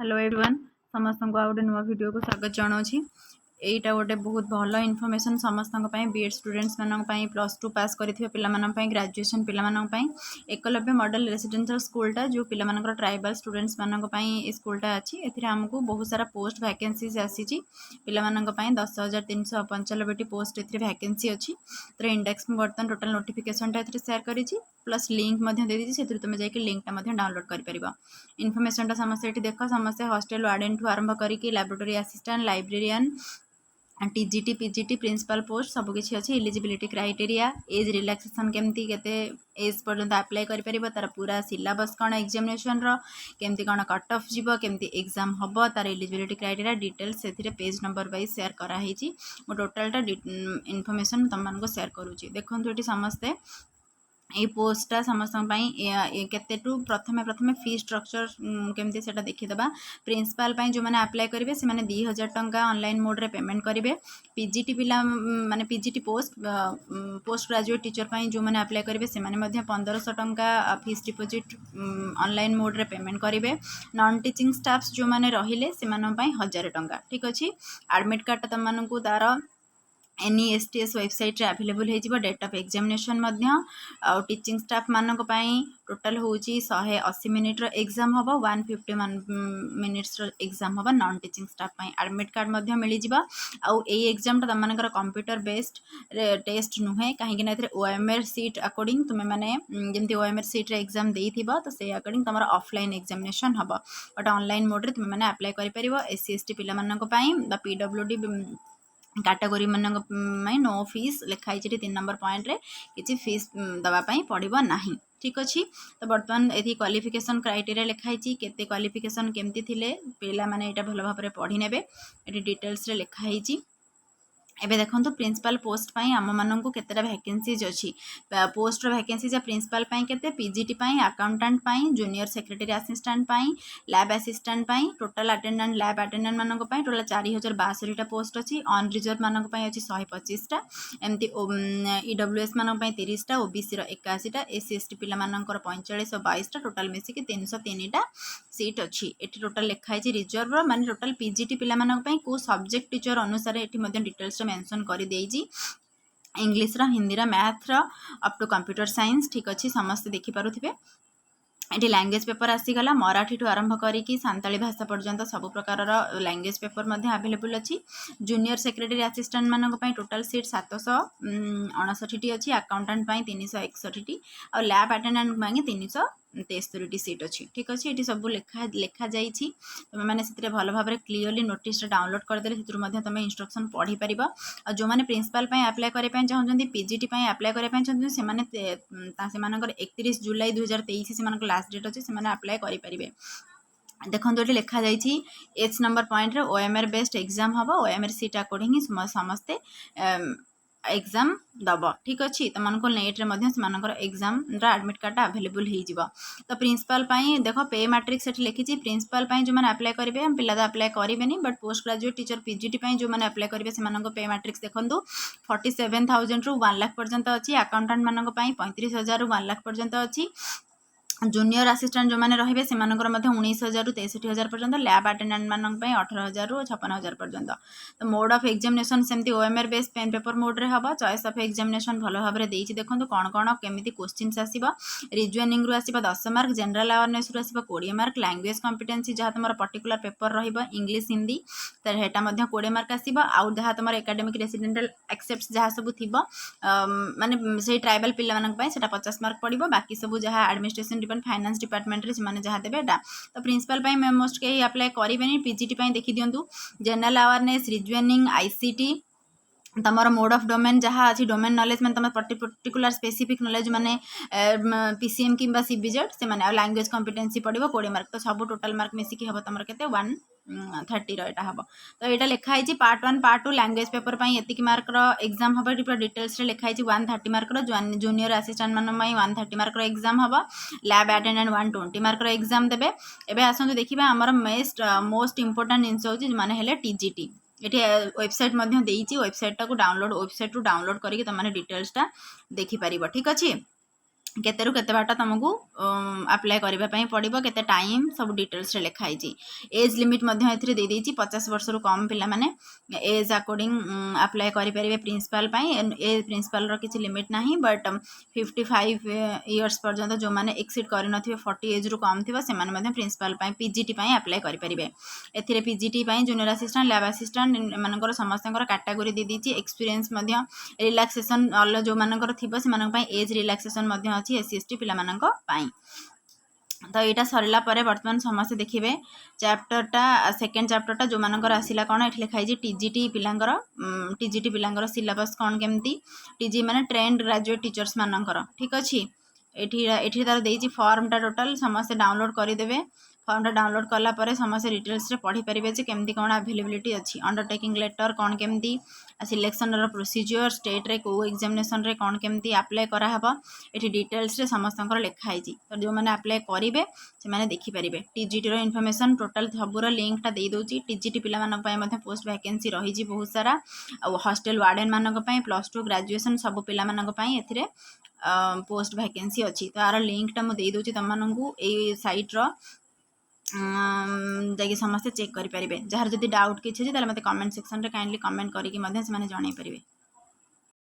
Hello everyone समस्त को आउटे नुआ वीडियो को स्वागत जनावि एटा गोटे बहुत भल इनफॉरमेशन समस्त बीएड स्टूडेंट्स मानी +2 पास करथिबा पिलामानन ग्रेजुएशन पिलामानन एकलव्य मॉडल रेसिडेंशियल स्कूलटा जो पिलामानकर ट्राइबल स्टूडेंट्स मानी स्कूलटा अच्छी एथिरे हमको बहुत सारा पोस्ट वैकेंसीज आसी पिलामानन 10,395 पोस्ट एथिरे वैकेंसी अच्छी तो इंडेक्स में बर्तमान टोटल नोटिफिकेशन एथिरे शेयर करिछि प्लस लिंक देती तुम जाकि लिंकटा डाउनलोड कर इनफॉरमेशन समस्त ये देख समस्त हॉस्टल वार्डन ठू आरंभ करके laboratory assistant librarian TGT PGT principal post सबकि अच्छी एलिजिबिलिटी क्राइटेरिया एज रिलैक्सेशन केमती केते एज पर्यंत अप्लाई कर तार पूरा सिलेबस कौन एग्जामिनेशन केमती कौन कट ऑफ जीव केमती एग्जाम हम तार एलिजिबिलिटी क्राइटेरिया डिटेल्स से पेज नंबर वाइज शेयर कराई टोटालटा इनफॉरमेशन तुम शेयर करुँची देखो ये समस्ते ये पोस्टा समस्त केते प्रथमे प्रथमे फी स्ट्रक्चर केमती से देखीदे प्रिंसिपल जो मैंने अप्लाई करेंगे से 2,000 टंका ऑनलाइन मोड रे पेमेंट करेंगे पीजीटी पिला माने पीजीटी पोस्ट ग्रेजुएट टीचर जो मैंने अप्लाई करेंगे से 1,500 टंका फीस डिपोजिट ऑनलाइन मोड रे पेमेंट करेंगे नॉन टीचिंग स्टाफ्स जो मैंने रहिले से 1,000 टंका ठीक अच्छे एडमिट कार्ड तुमको तार NESTS वेबसाइट रे अवेलेबल हो date of examination teaching staff मानक टोटल हूँ 180 मिनिट्र एग्जाम हम 151 मिनिट्स एग्जाम हम non teaching staff admit card मिल जाऊ ये एग्जाम तुम कंप्यूटर बेस्ड टेस्ट नुहे कहीं OMR सीट अकॉर्डिंग तुम्हें मैंने जमी OMR सीट रे एग्जाम देती तो से अकॉर्डिंग तुम ऑफलाइन एग्जामिनेशन हम बट ऑनलाइन मोड रे तुम्हें अप्लाई कर SC ST पिला PWD कैटेगरी मानी नो फीस लिखाई 3 नंबर पॉइंट रे किसी फीस दवापाई पड़ो ना ठीक अच्छे तो बर्तमान ये क्वालिफिकेशन क्राइटेरिया लिखाई केते क्वालिफिकेशन केमती थिले पिला माने एटा भल भाव पढ़ी नेबे ये डिटेल्स रे लिखाई एबे देखो प्रिंसिपल पोस्ट आम मानक केतेटा वैकेंसीज अच्छी पोस्ट वैकेंसीज प्रिंसिपल केते PGT accountant junior secretary assistant lab assistant total attendant lab attendant मानक टोटल 4,062 पोस्ट अच्छी अन रिजर्व मानक अच्छी 125टा एमती EWS मानक 30टा ओबीसी 81टा SC ST पिला मानकर 4522टा टोटल मिसिक 303टा सीट अच्छी ये टोटल लिखाई रिजर्व माने टोटल पीजीटी पिला मानक को सब्जेक्ट टीचर अनुसार ये डिटेल्स मेंशन कर देइजी English Hindi math up to computer science ठीक अच्छे समस्त देखिपे ये लैंग्वेज पेपर आसीगला मराठी ठू आरंभ करी सांताली भाषा पर्यंत सब प्रकार लैंग्वेज पेपर अवेलेबल अच्छी जूनियर सेक्रेटरी असिस्टेंट मानक टोटल सीट 759 अच्छी अकाउंटेंट 361 और लैब अटेंडेंट 363 सीट अच्छी ठीक अच्छे ये सब लिखा जाइए तुम मैंने भल भाव क्लीयरली नोटिस डाउनलोड करदे तुम इंस्ट्रक्शन पढ़ी पार और जो मैंने प्रिंसिपल अप्लाई करने चाहते पीजीटी अप्लाई करने चाहते 31 जुलाई 2023 से लास्ट डेट अच्छे से अप्लाई करेंगे देखो ये लिखा जाइए एच नंबर पॉइंट रे OMR बेस्ड एग्जाम हम OMR सीट अकॉर्डिंग समस्ते एग्जाम दब ठीक अच्छे तुमको नेट रे एग्जाम एडमिट कार्ड अवेलेबल हो तो प्रिंसिपल देख पे मैट्रिक्स लिखी प्रिंसिपल जो मैंने अप्लाई करेंगे पिला तो अप्लाई करेंगे but post graduate teacher PGT जो मैंने अप्लाई करेंगे से पे मैट्रिक्स देखो 47,000 रू 1 लाख पर्यंत अच्छी अकाउंटेंट मानक 35,000 रू 1 लाख पर्यंत अच्छी जूनियर असिस्टेंट जो मैंने रही से 19,000 रू 63,000 पर्यंत लैब अटेंडेंट मानक 18,000 रू 56,000 पर्यंत तो मोड ऑफ एग्जामिनेशन सेमती OMR base pen paper mode रे हबा चॉइस ऑफ एग्जामिनेशन भल भाव में देती देखो कौन कौन केमिति क्वेश्चंस आसीबा रीजनिंग रू आसीबा 10 मार्क जनरल अवेयरनेस रू आसीबा 20 मार्क लैंग्वेज कॉम्पिटेंसी जहाँ तुम पर्टिकुलर पेपर रहिबा इंग्लिश हिंदी तर हेटा मध्ये 20 मार्क आसीबा आउ जहाँ तुम एकेडमिक रेसिडेंटल एक्सेप्ट्स जहाँ सब थिबा माने से ट्राइबल पिला मानक पय सेटा 50 मार्क पड़िबो बाकी सब जहाँ एडमिनिस्ट्रेशन फाइनेंस डिपार्टमेंट रे से जहाँ देवे तो प्रिंसिपल मोस्ट कहीं अप्लाई करेंगे पीजीटी देखी दिंतु जनरल अवेयरनेस रीजनिंग ICT तमर मोड ऑफ डोमेन जहाँ अच्छी डोमेन नॉलेज मैंने तुम पर्टिकुलर स्पेसिफिक नॉलेज माने PCM कि CBZ से माने लैंग्वेज कॉम्पिटेंसी पड़ो 20 मार्क तो सब टोटल मार्क मिसिकी हम तुम के 130 रहा हम तो यहाँ लिखाई पार्ट 1 पार्ट 2 लैंग्वेज पेपर ये मार्क एग्जाम हम ये डिटेल्स लिखाई 130 मार्क जूनियर असिस्टेंट मान 130 मार्क एग्जाम हम लैब अटेंडेंट 120 मार्क एग्जाम देवे एवं आसतु देखिए आमर मोस्ट इंपोर्टेंट जिनस हो माने TGT ये वेबसाइट वेबसाइट टाक डाउनलोड वेबसाइट डाउनलोड करके तुमने डिटेल्सटा देखिपार ठीक अच्छे केते रु केते बाट तुमको अप्लाई करबा पई पड़िबो केते टाइम सब डिटेल्स रे लिखा हिची एज लिमिट मध्य एथरे दे देची 50 वर्ष रु कम पिला माने एज अकॉर्डिंग अप्लाई करि परिबे प्रिंसिपल पई ए प्रिंसिपल रो किछि लिमिट नाही बट 55 इयर्स पर्यंत जो माने एक्सीड करि नथिबे 40 एज रु कम थिबो से माने मध्य प्रिंसिपल पई पीजीटी पई अप्लाई करि परिबे एथिरे पीजीटी पई जूनियर असिस्टेंट लैब असिस्टेंट मानकर समस्तଙ୍କର कैटेगरी दे देची एक्सपीरियंस मध्य रिलैक्सेशन अल जो मानकर थिबो से मानक पई एज रिलैक्सेशन मध्य अछि एससी एसटी पिला मानक पई तो यहाँ सरला बर्तमान समस्त देखिए चैप्टरटा सेकेंड चैप्टरटा जो मानकर आसला कौन ये लिखाई टीजीटी पिलांकर टीजीटी पिलांकर सिलेबस कौन केमती टीजी माने ट्रेंड ग्रेजुएट टीचर्स मानकर ठीक अच्छे ये तार देती फॉर्मटा टोटाल समस्त डाउनलोड करदे फॉर्मटा डाउनलोड कलापर समस्त डिटेल्स रे पढ़ी पारे केमती कौन अवेलेबिलिटी अच्छी अंडरटेकिंग लेटर कौन केमती सिलेक्शन प्रोसीजर स्टेट रे को एग्जामिनेशन रे कौन केमती अप्लाई कराहब ये डिटेल्स रे समस्त लिखाई तो जो मैंने अप्लाई करेंगे से देखिपारे टीजीटी रो इनफॉरमेशन टोटाल सबूर लिंकटा दे दूची टीजीटी पिला पोस्ट वैकेंसी रही बहुत सारा हॉस्टल वार्डन मानक +2 ग्रेजुएशन सब पिला ए पोस्ट वैकेंसी अच्छी तो यार लिंकटा मुझे दूची तुम मानू ये सैट्र जाकि समस्ते चेक करेंगे जार जदि डाउट किसी अच्छे मत कमेंट सेक्शन में काइंडली कमेंट करके जन पारे।